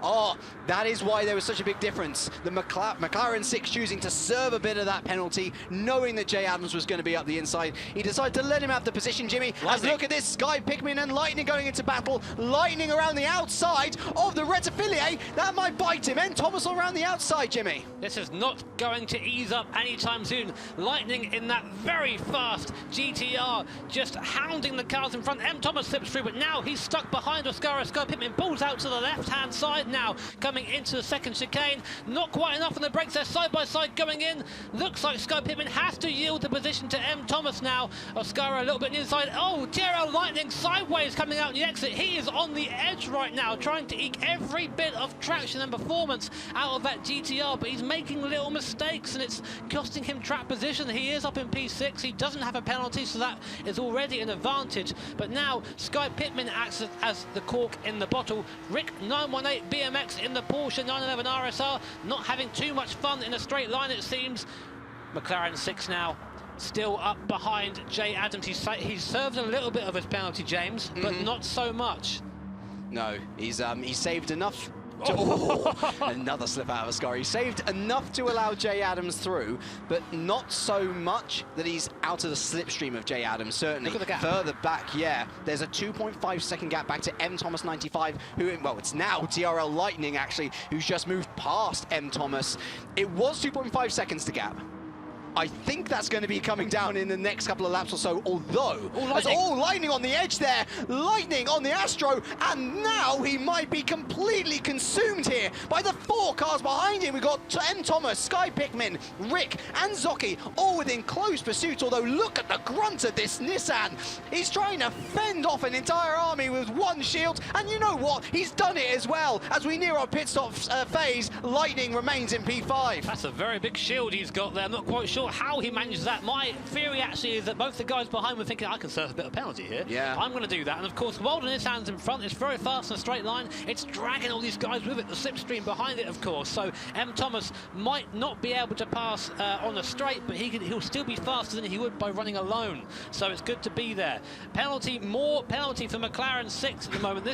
That is why there was such a big difference. The McLaren 6 choosing to serve a bit of that penalty, knowing that Jay Adams was going to be up the inside. He decided to let him have the position, Jimmy. As look at this, Sky Pittman and Lightning going into battle. Lightning around the outside of the Retafilier. That might bite him. And Thomas around the outside, Jimmy. This is not going to ease up anytime soon. Lightning in that very fast GTR, just hounding the cars in front. M. Thomas slips through, but now he's stuck behind Oscar. Sky Pittman pulls out to the left-hand side now, coming into the second chicane. Not quite enough on the brakes there, side by side going in. Looks like Sky Pittman has to yield the position to M. Thomas now. Oscar a little bit inside. TRL Lightning sideways coming out the exit. He is on the edge right now, trying to eke every bit of traction and performance out of that GTR, but he's making little mistakes and it's costing him track position. He is up in P6. He doesn't have a penalty, so that is already an advantage. But now Sky Pittman acts as the cork in the bottle. Rick 918 BMX in the Porsche 911 RSR, not having too much fun in a straight line, it seems. McLaren 6 now, still up behind Jay Adams. He's served a little bit of his penalty, James, but not so much. No, he's saved enough. Another slip out of Ascari. He saved enough to allow Jay Adams through, but not so much that he's out of the slipstream of Jay Adams, certainly. Look at the gap. Further back, yeah, there's a 2.5 second gap back to M. Thomas 95, who, well, it's now TRL Lightning, actually, who's just moved past M. Thomas. It was 2.5 seconds to gap. I think that's going to be coming down in the next couple of laps or so, although Lightning on the edge there, Lightning on the Astro, and now he might be completely consumed here by the 4 cars behind him. We've got M. Thomas, Sky Pickman, Rick and Zocchi all within close pursuit, although look at the grunt of this Nissan. He's trying to fend off an entire army with 1 shield, and you know what? He's done it as well. As we near our pit stop phase, Lightning remains in P5. That's a very big shield he's got there. I'm not quite sure how he manages that. My theory actually is that both the guys behind were thinking, I can serve a bit of penalty here. Yeah. I'm going to do that. And of course, Walden is hands in front. It's very fast in a straight line. It's dragging all these guys with it. The slipstream behind it, of course. So M. Thomas might not be able to pass on a straight, but he'll still be faster than he would by running alone. So it's good to be there. More penalty for McLaren 6 at the moment.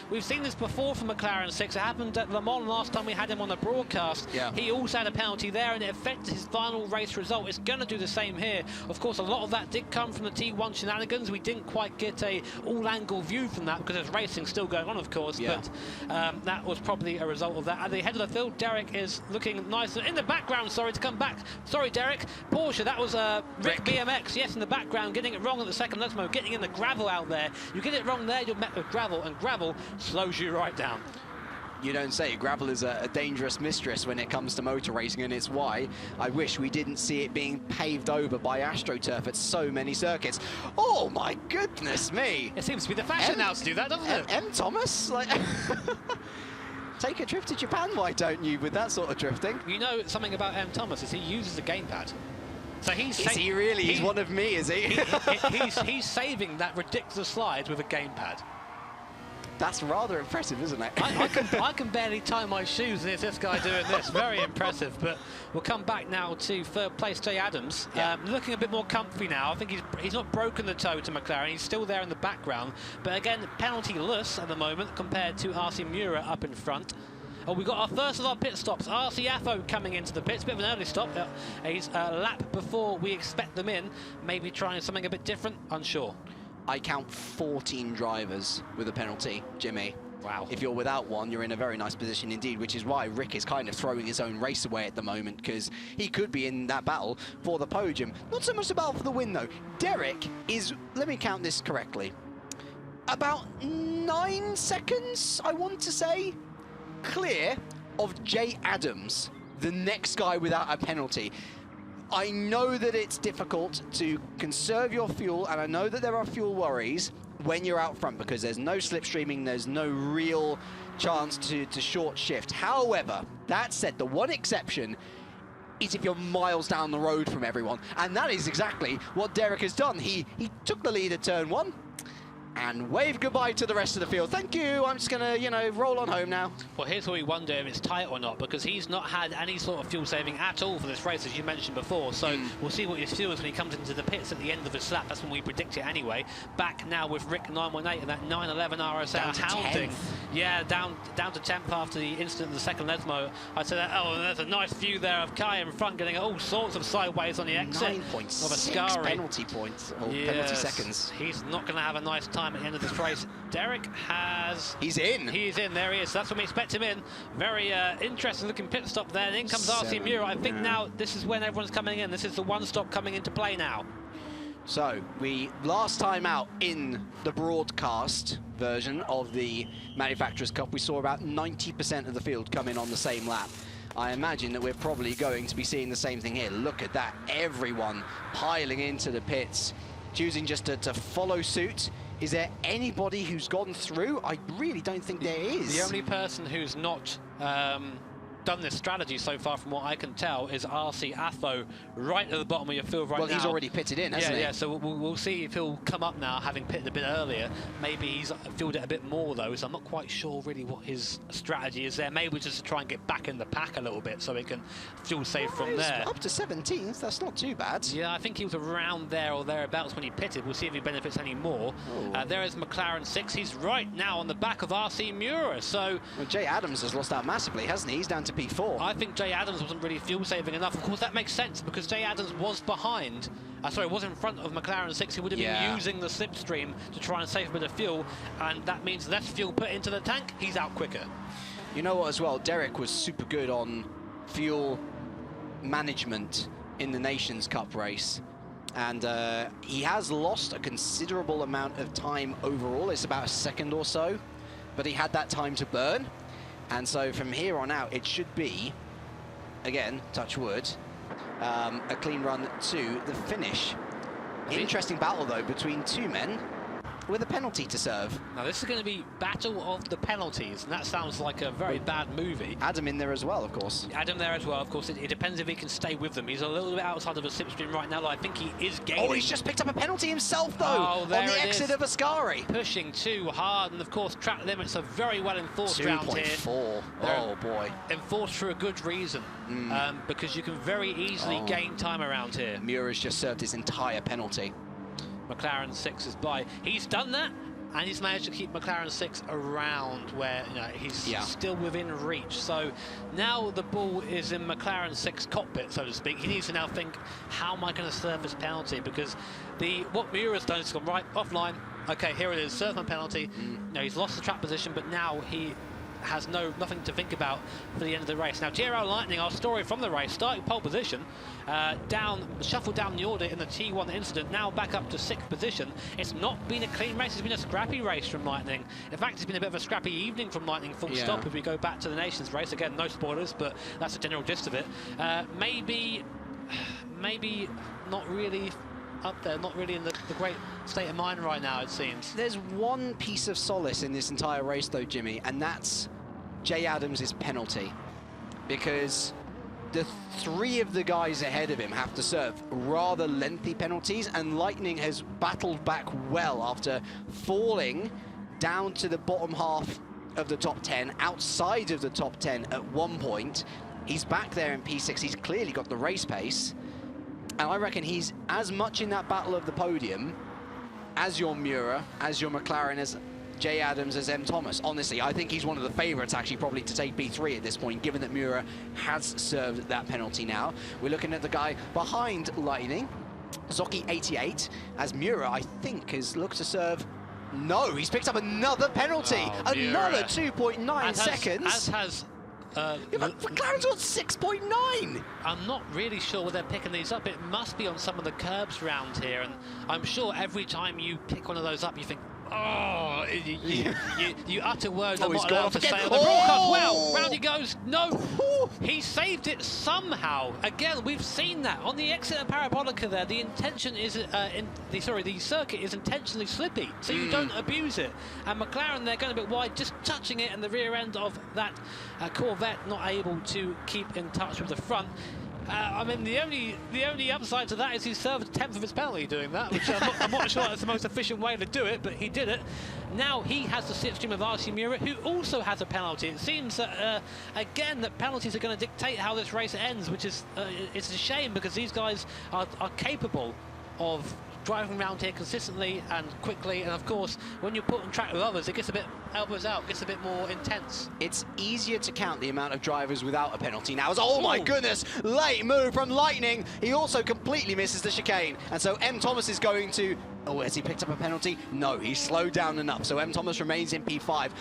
We've seen this before from McLaren 6. It happened at Le Mans last time we had him on the broadcast. Yeah. He also had a penalty there, and it affected his final race result. It's going to do the same here. Of course, a lot of that did come from the T1 shenanigans. We didn't quite get a all-angle view from that because there's racing still going on, of course, but that was probably a result of that. At the head of the field, Derek is looking nice. In the background, sorry, to come back. Sorry, Derek. Porsche, that was Rick BMX, yes, in the background, getting it wrong at the second Lesmo, getting in the gravel out there. You get it wrong there, you're met with gravel, and gravel slows you right down. You don't say. Gravel is a dangerous mistress when it comes to motor racing, and it's why I wish we didn't see it being paved over by AstroTurf at so many circuits. Oh my goodness me! It seems to be the fashion now to do that, doesn't it? M. Thomas? Like, take a trip to Japan, why don't you, with that sort of drifting? You know something about M. Thomas is he uses a gamepad. So is he really? He's one of me, is he? He's saving that ridiculous slide with a gamepad. That's rather impressive, isn't it? I can barely tie my shoes, and it's this guy doing this. Very impressive. But we'll come back now to third place, Jay Adams. Yeah. Looking a bit more comfy now. I think he's not broken the toe to McLaren. He's still there in the background. But again, penalty-less at the moment compared to RC Miura up in front. Oh, we've got our first of our pit stops. RC Affo coming into the pits. Bit of an early stop. He's a lap before we expect them in. Maybe trying something a bit different. Unsure. I count 14 drivers with a penalty, Jimmy. Wow. If you're without one, you're in a very nice position indeed, which is why Rick is kind of throwing his own race away at the moment, because he could be in that battle for the podium. Not so much the battle for the win, though. Derek is, let me count this correctly, about 9 seconds, I want to say, clear of Jay Adams, the next guy without a penalty. I know that it's difficult to conserve your fuel, and I know that there are fuel worries when you're out front because there's no slipstreaming, there's no real chance to short shift. However, that said, the one exception is if you're miles down the road from everyone, and that is exactly what Derek has done. He took the lead at turn 1 and wave goodbye to the rest of the field. Thank you, I'm just gonna, you know, roll on home now. Well, here's where we wonder if it's tight or not, because he's not had any sort of fuel saving at all for this race, as you mentioned before. So we'll see what his fuel is when he comes into the pits at the end of his lap. That's when we predict it anyway. Back now with Rick 918 and that 911 RSL hounding. Yeah, down to 10th after the incident of the second Lesmo. I'd say that, oh, and there's a nice view there of Kai in front getting all sorts of sideways on the exit. 9.6 penalty points, or penalty seconds. He's not going to have a nice time at the end of this race. Derek has... He's in. He's in, there he is. That's when we expect him in. Very interesting looking pit stop there. And in comes RC Miura. I think now this is when everyone's coming in. This is the one stop coming into play now. So, last time out in the broadcast version of the Manufacturers' Cup, we saw about 90% of the field come in on the same lap. I imagine that we're probably going to be seeing the same thing here. Look at that, everyone piling into the pits, choosing just to follow suit. Is there anybody who's gone through? I really don't think there is. The only person who's not done this strategy so far, from what I can tell, is RC Affo, right at the bottom of your field right now. Well, he's already pitted in, hasn't he? Yeah, so we'll see if he'll come up now, having pitted a bit earlier. Maybe he's fueled it a bit more, though, so I'm not quite sure really what his strategy is there. Maybe just to try and get back in the pack a little bit so he can fuel save from there. Up to 17th, that's not too bad. Yeah, I think he was around there or thereabouts when he pitted. We'll see if he benefits any more. There is McLaren 6. He's right now on the back of RC Miura, so... Well, Jay Adams has lost out massively, hasn't he? He's down to P4. I think Jay Adams wasn't really fuel saving enough. Of course, that makes sense because Jay Adams was behind, was in front of McLaren 6. He would have been using the slipstream to try and save a bit of fuel, and that means less fuel put into the tank. He's out quicker. You know what, as well, Derek was super good on fuel management in the Nations Cup race. And he has lost a considerable amount of time overall. It's about a second or so, but he had that time to burn. And so from here on out, it should be, again, touch wood, a clean run to the finish. Interesting battle, though, between two men with a penalty to serve. Now, this is going to be Battle of the Penalties, and that sounds like a very bad movie. Adam in there as well, of course. Adam there as well, of course. It depends if he can stay with them. He's a little bit outside of the slipstream right now. I think he is gaining. Oh, he's just picked up a penalty himself, though, on the exit of Ascari. Pushing too hard, and of course, track limits are very well enforced around here. 2.4. Oh, boy. Enforced for a good reason, because you can very easily gain time around here. Mura's just served his entire penalty. McLaren 6 is by. He's done that, and he's managed to keep McLaren 6 around where he's still within reach. So now the ball is in McLaren 6 cockpit, so to speak. He needs to now think, how am I going to serve this penalty? Because what Mura's done is gone right offline. Okay, here it is, serve my penalty. No, he's lost the track position, but now he has nothing to think about for the end of the race. Now, GRL Lightning, our story from the race, starting pole position, shuffled down the order in the T1 incident, now back up to 6th position. It's not been a clean race, it's been a scrappy race from Lightning. In fact, it's been a bit of a scrappy evening from Lightning, full stop, if we go back to the Nations race. Again, no spoilers, but that's the general gist of it. Maybe not really up there, not really in the great state of mind right now, it seems. There's one piece of solace in this entire race, though, Jimmy, and that's Jay Adams' penalty. Because the three of the guys ahead of him have to serve rather lengthy penalties, and Lightning has battled back well after falling down to the bottom half of the top 10, outside of the top 10 at one point. He's back there in P6, he's clearly got the race pace. And I reckon he's as much in that battle of the podium as your Mura, as your McLaren, as Jay Adams, as M. Thomas. Honestly, I think he's one of the favourites, actually, probably to take P3 at this point, given that Mura has served that penalty now. We're looking at the guy behind Lightning, Zocchi 88, as Mura, I think, has looked to serve. No, he's picked up another penalty. Another 2.9 seconds. As has... McLaren's on 6.9. I'm not really sure where they're picking these up. It must be on some of the curbs round here, and I'm sure every time you pick one of those up, you think, oh, you utter words I'm not allowed to say on the broadcast. Well, round he goes. No, he saved it somehow. Again, we've seen that on the exit of Parabolica there. The intention is, the circuit is intentionally slippy, so you don't abuse it. And McLaren, they're going a bit wide, just touching it, and the rear end of that Corvette not able to keep in touch with the front. I mean, the only upside to that is he served a 10th of his penalty doing that, which I'm not sure that's the most efficient way to do it, but he did it. Now he has the slipstream of RC Mura, who also has a penalty. It seems that, again, that penalties are going to dictate how this race ends, which is it's a shame, because these guys are capable of driving around here consistently and quickly, and of course when you put on track with others, it gets a bit elbows out, gets a bit more intense. It's easier to count the amount of drivers without a penalty now. Oh my goodness, late move from Lightning. He also completely misses the chicane, and so M. Thomas is going to... Oh, has he picked up a penalty? No, he's slowed down enough, so M. Thomas remains in P5.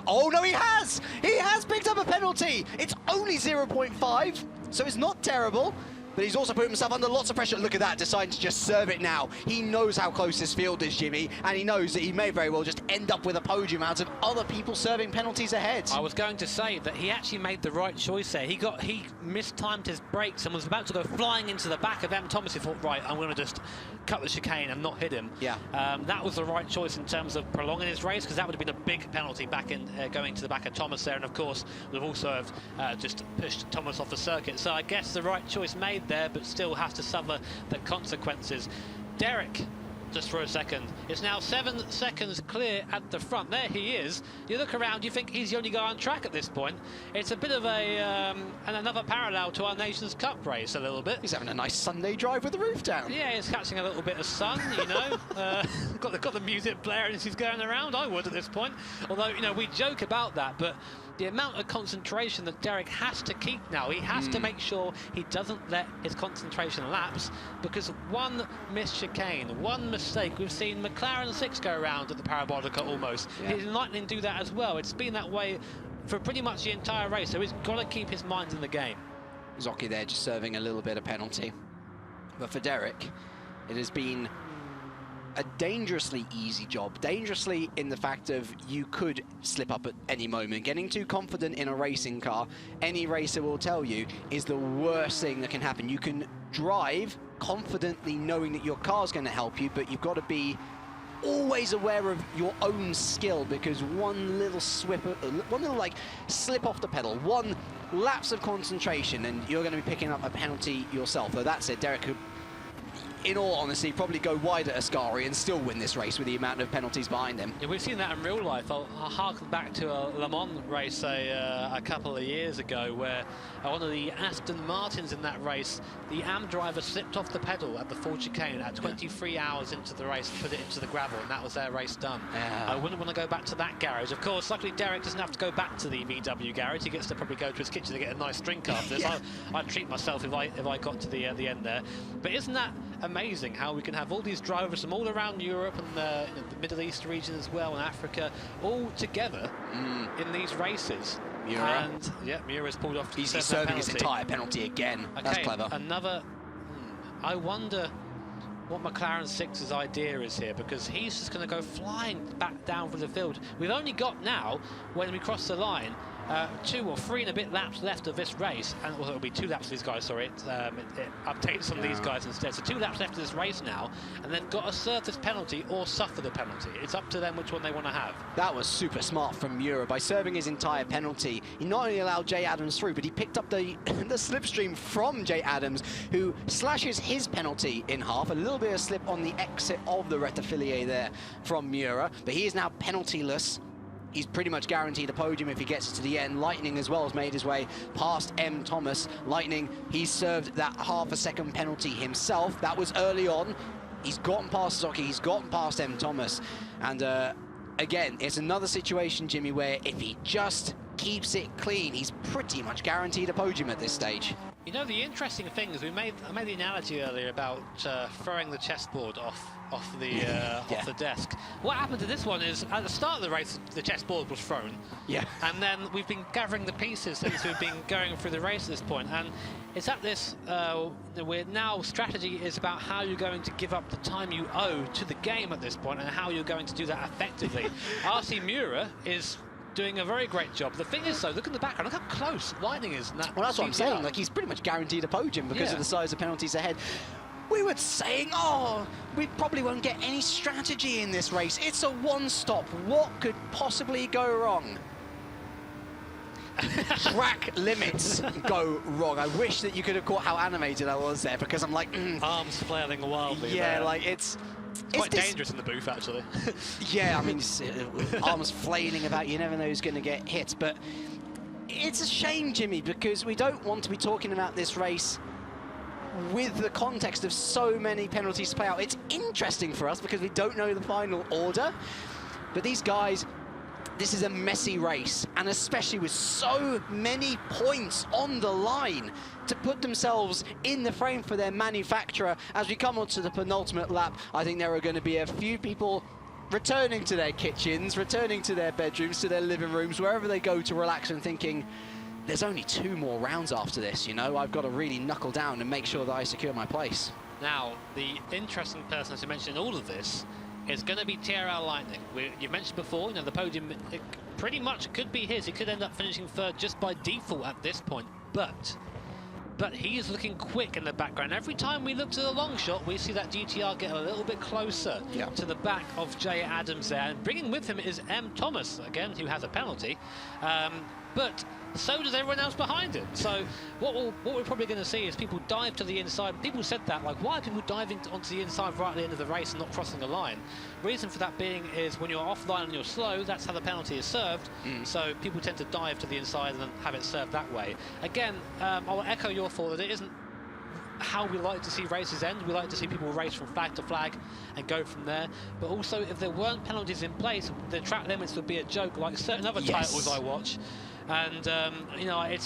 Oh no, he has! He has picked up a penalty! It's only 0.5, so it's not terrible. But he's also put himself under lots of pressure. Look at that, deciding to just serve it now. He knows how close this field is, Jimmy, and he knows that he may very well just end up with a podium out of other people serving penalties ahead. I was going to say that he actually made the right choice there. He mistimed his brakes and was about to go flying into the back of M. Thomas. He thought, right, I'm going to just cut the chicane and not hit him. Yeah. That was the right choice in terms of prolonging his race, because that would have been a big penalty back in going to the back of Thomas there, and of course would have also have just pushed Thomas off the circuit. So I guess the right choice made there, but still has to suffer the consequences. Derek, just for a second, is now 7 seconds clear at the front. There he is. You look around, you think he's the only guy on track at this point. It's a bit of and another parallel to our Nations Cup race a little bit. He's having a nice Sunday drive with the roof down. Yeah, he's catching a little bit of sun, you know. Got the music blaring as he's going around. I would at this point. Although, you know, we joke about that, but the amount of concentration that Derek has to keep now, he has to make sure he doesn't let his concentration lapse, because one missed chicane, one mistake, we've seen McLaren 6 go around at the Parabolica almost. Yeah. He's Lightning do that as well. It's been that way for pretty much the entire race, so he's got to keep his mind in the game. Zocchi there just serving a little bit of penalty. But for Derek, it has been a dangerously easy job. Dangerously in the fact of you could slip up at any moment. Getting too confident in a racing car, any racer will tell you, is the worst thing that can happen. You can drive confidently knowing that your car's going to help you, but you've got to be always aware of your own skill, because one little slip off the pedal, one lapse of concentration, and you're going to be picking up a penalty yourself. So that's it. Derek could, in all honesty, probably go wide at Ascari and still win this race with the amount of penalties behind him. Yeah, we've seen that in real life. I'll harken back to a Le Mans race a couple of years ago, where one of the Aston Martins in that race, the AM driver slipped off the pedal at the full chicane at 23 hours into the race, put it into the gravel, and that was their race done. I wouldn't want to go back to that garage. Of course, luckily Derek doesn't have to go back to the VW garage. He gets to probably go to his kitchen to get a nice drink after this. I'd treat myself if I got to the end there. But isn't that amazing how we can have all these drivers from all around Europe and the Middle East region as well, and Africa, all together in these races? And yeah, Miura's pulled off. He's serving his entire penalty again. Okay, that's clever. Another. I wonder what McLaren 6's idea is here, because he's just going to go flying back down from the field. We've only got now, when we cross the line, 2 or 3 and a bit laps left of this race, and well, it'll be 2 laps for these guys, sorry, it updates on these guys instead. So 2 laps left of this race now, and they've got to serve this penalty or suffer the penalty. It's up to them which one they want to have. That was super smart from Miura. By serving his entire penalty, he not only allowed Jay Adams through, but he picked up the slipstream from Jay Adams, who slashes his penalty in half. A little bit of slip on the exit of the Retafilier there from Miura, but he is now penaltyless. He's pretty much guaranteed a podium if he gets to the end. Lightning as well has made his way past M. Thomas. Lightning, he's served that half-a-second penalty himself. That was early on. He's gotten past Zocchi, he's gotten past M. Thomas. And again, it's another situation, Jimmy, where if he just keeps it clean, he's pretty much guaranteed a podium at this stage. You know, the interesting thing is I made the analogy earlier about throwing the chessboard off the desk. What happened to this one is, at the start of the race, the chessboard was thrown. Yeah. And then we've been gathering the pieces since we've been going through the race at this point. And it's at this, where now strategy is about how you're going to give up the time you owe to the game at this point, and how you're going to do that effectively. RC Miura is doing a very great job. The thing is, though, look in the background, look how close Lightning is. Well, that's what I'm saying. Like, he's pretty much guaranteed a podium because of the size of penalties ahead. We were saying, oh, we probably won't get any strategy in this race. It's a one-stop. What could possibly go wrong? Track limits go wrong. I wish that you could have caught how animated I was there, because I'm like... Arms flailing wildly. Yeah, there. like, it's quite dangerous in the booth, actually. Yeah, I mean, arms flailing about, you never know who's going to get hit. But it's a shame, Jimmy, because we don't want to be talking about this race with the context of so many penalties to play out. It's interesting for us because we don't know the final order. But these guys, this is a messy race, and especially with so many points on the line to put themselves in the frame for their manufacturer. As we come on to the penultimate lap, I think there are going to be a few people returning to their kitchens, returning to their bedrooms, to their living rooms, wherever they go to relax, and thinking, there's only 2 more rounds after this, you know, I've got to really knuckle down and make sure that I secure my place. Now, the interesting person, as you mentioned in all of this, is going to be TRL Lightning. You mentioned before, you know, the podium, it pretty much could be his. He could end up finishing 3rd just by default at this point, but he is looking quick in the background. Every time we look to the long shot, we see that GTR get a little bit closer to the back of Jay Adams there, and bringing with him is M. Thomas, again, who has a penalty, but so does everyone else behind him. So what we're probably going to see is people dive to the inside. People said that, like, why are people diving onto the inside right at the end of the race and not crossing the line? Reason for that being is when you're offline and you're slow, that's how the penalty is served. So people tend to dive to the inside and then have it served that way. Again, I'll echo your thought that it isn't how we like to see races end. We like to see people race from flag to flag and go from there. But also, if there weren't penalties in place, the track limits would be a joke, like certain other titles I watch. And you know,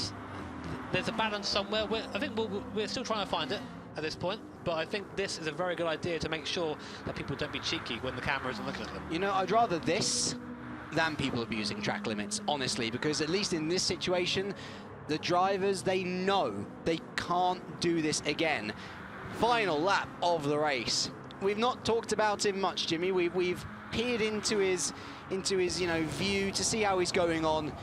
there's a balance somewhere. I think we're still trying to find it at this point, but I think this is a very good idea to make sure that people don't be cheeky when the camera isn't looking at them. You know, I'd rather this than people abusing track limits, honestly, because at least in this situation, the drivers, they know they can't do this again. final lap of the race. We've not talked about him much, Jimmy. We've peered into his view to see how he's going on.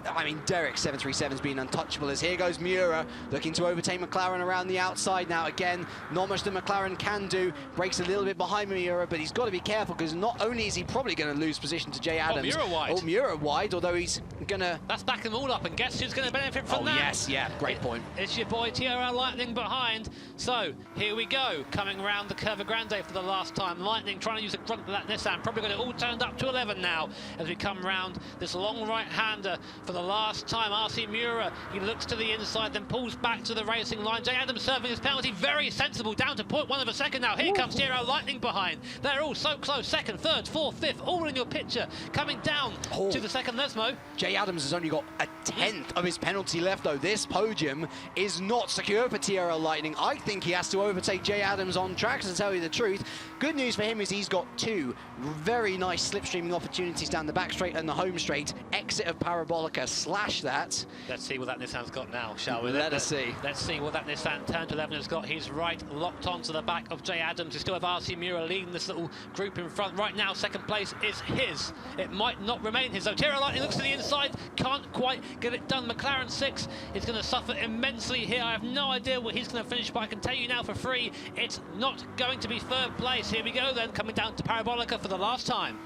I mean, Derek 737's been untouchable as here goes Miura looking to overtake McLaren around the outside now. Again, not much that McLaren can do. Breaks a little bit behind Miura, but he's got to be careful because not only is he probably going to lose position to Jay Adams. Miura wide. Oh, Miura wide, although he's going to... That's backing them all up, and guess who's going to benefit from that? Oh, yes, yeah, great point. It's your boy TRL Lightning behind. So, here we go, coming around the Curva Grande for the last time. Lightning trying to use the front of that Nissan, probably got it all turned up to 11 now as we come round this long right-hander for the last time. RC Miura, he looks to the inside, then pulls back to the racing line. Jay Adams serving his penalty, very sensible, down to 0.1 of a second now. Here comes TRL Lightning behind. They're all so close, second, third, fourth, fifth, all in your picture. Coming down to the second Lesmo. Jay Adams has only got a 10th of his penalty left, though. This podium is not secure for TRL Lightning. I think he has to overtake Jay Adams on track, to tell you the truth. Good news for him is he's got two very nice slipstreaming opportunities down the back straight and the home straight. Exit of Parabolica, slash that. Let's see what that Nissan's got now, shall we? Let us see. Let's see what that Nissan turn to 11 has got. He's right locked onto the back of Jay Adams. We still have RC Miura leading this little group in front. Right now, second place is his. It might not remain his, though. TRL Lightning looks to the inside, can't quite get it done. McLaren 6 is going to suffer immensely here. I have no idea where he's going to finish, but I can tell you now for free, it's not going to be third place. Here we go then, coming down to Parabolica for the last time.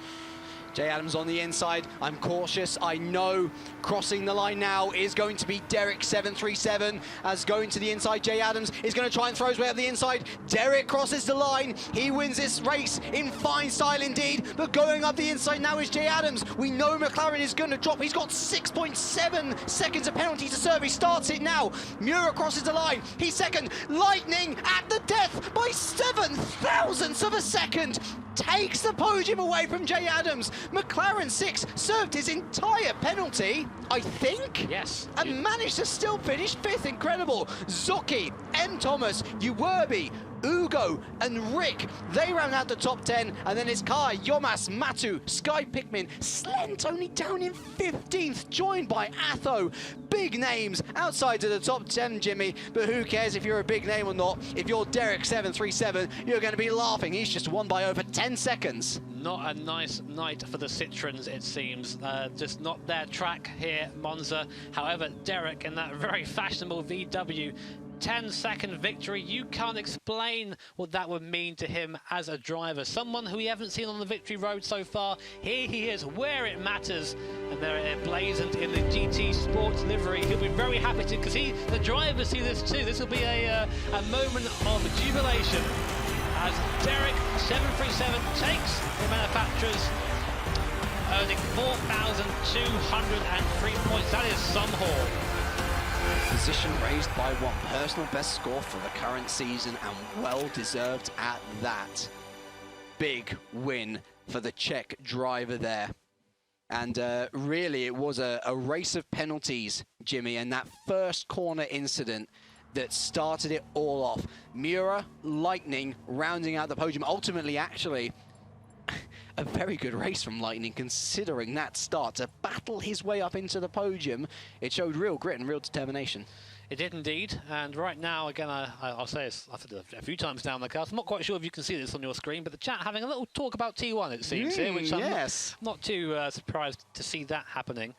Jay Adams on the inside. I'm cautious. I know crossing the line now is going to be Derek 737 as going to the inside. Jay Adams is going to try and throw his way up the inside. Derek crosses the line. He wins this race in fine style indeed. But going up the inside now is Jay Adams. We know McLaren is going to drop. He's got 6.7 seconds of penalty to serve. He starts it now. Miura crosses the line. He's second. Lightning at the death by 7 thousandths of a second. Takes the podium away from Jay Adams. McLaren 6 served his entire penalty, I think. Yes. And managed to still finish fifth. Incredible. Zucchi, M. Thomas, Uwerby, Ugo and Rick, they round out the top 10, and then it's Kai, Yomas, Matu, Sky Pickman, Slent only down in 15th, joined by Atho. Big names outside of the top 10, Jimmy, but who cares if you're a big name or not? If you're Derek 737, you're going to be laughing. He's just won by over 10 seconds. Not a nice night for the Citroens, it seems. Just not their track here, Monza. However, Derek in that very fashionable VW 10-second victory. You can't explain what that would mean to him as a driver. Someone who we haven't seen on the victory road so far. Here he is, where it matters. And they're emblazoned in the GT Sports livery. He'll be very happy to, because the drivers see this too. This will be a moment of jubilation as Derek 737 takes the manufacturers, earning 4,203 points. That is some haul. Position raised by one. Personal best score for the current season, and well deserved at that. Big win for the Czech driver there. And really it was a race of penalties, Jimmy, and that first corner incident that started it all off. Miura, Lightning rounding out the podium. Ultimately, actually, a very good race from Lightning, considering that start. To battle his way up into the podium, it showed real grit and real determination. It did indeed, and right now, again, I'll say this, I've said it a few times down the cast. I'm not quite sure if you can see this on your screen, but the chat having a little talk about T1, it seems, here, which I'm not too surprised to see that happening.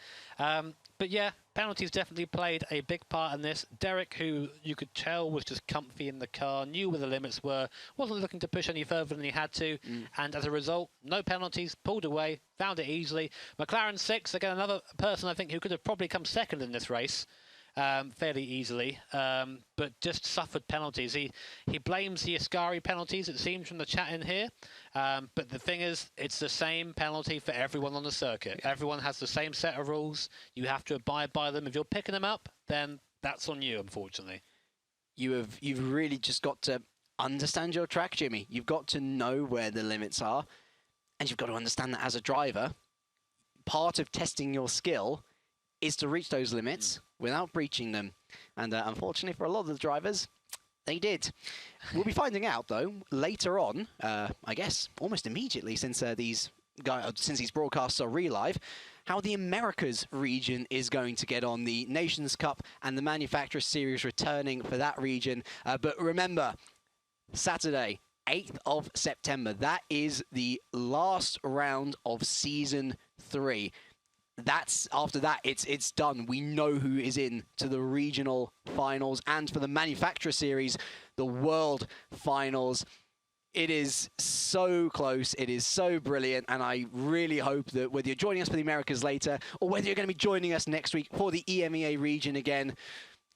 But yeah, penalties definitely played a big part in this. Derek, who you could tell was just comfy in the car, knew where the limits were, wasn't looking to push any further than he had to, and as a result, no penalties, pulled away, found it easily. McLaren 6, again, another person I think who could have probably come second in this race. Fairly easily, but just suffered penalties. He blames the Ascari penalties, it seems, from the chat in here. But the thing is, it's the same penalty for everyone on the circuit. Everyone has the same set of rules. You have to abide by them. If you're picking them up, then that's on you, unfortunately. You've really just got to understand your track, Jimmy. You've got to know where the limits are, and you've got to understand that as a driver. Part of testing your skill is to reach those limits without breaching them. And unfortunately for a lot of the drivers, they did. We'll be finding out, though, later on, I guess almost immediately, since these broadcasts are re-live, how the Americas region is going to get on. The Nations Cup and the Manufacturers Series returning for that region. But remember, Saturday, 8th of September. That is the last round of Season 3. After that, it's done. We know who is in to the regional finals, and for the Manufacturer Series, the World Finals. It is so close. It is so brilliant. And I really hope that whether you're joining us for the Americas later or whether you're going to be joining us next week for the EMEA region again,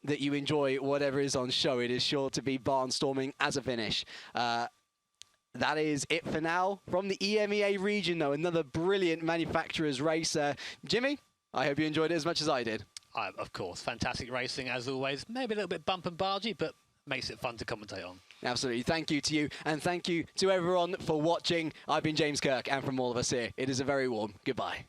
that you enjoy whatever is on show. It is sure to be barnstorming as a finish. That is it for now from the EMEA region, though. Another brilliant manufacturers race. Jimmy, I hope you enjoyed it as much as I did. Of course, fantastic racing as always. Maybe a little bit bump and bargey, but makes it fun to commentate on. Absolutely. Thank you to you, and thank you to everyone for watching. I've been James Kirk, and from all of us here, it is a very warm goodbye.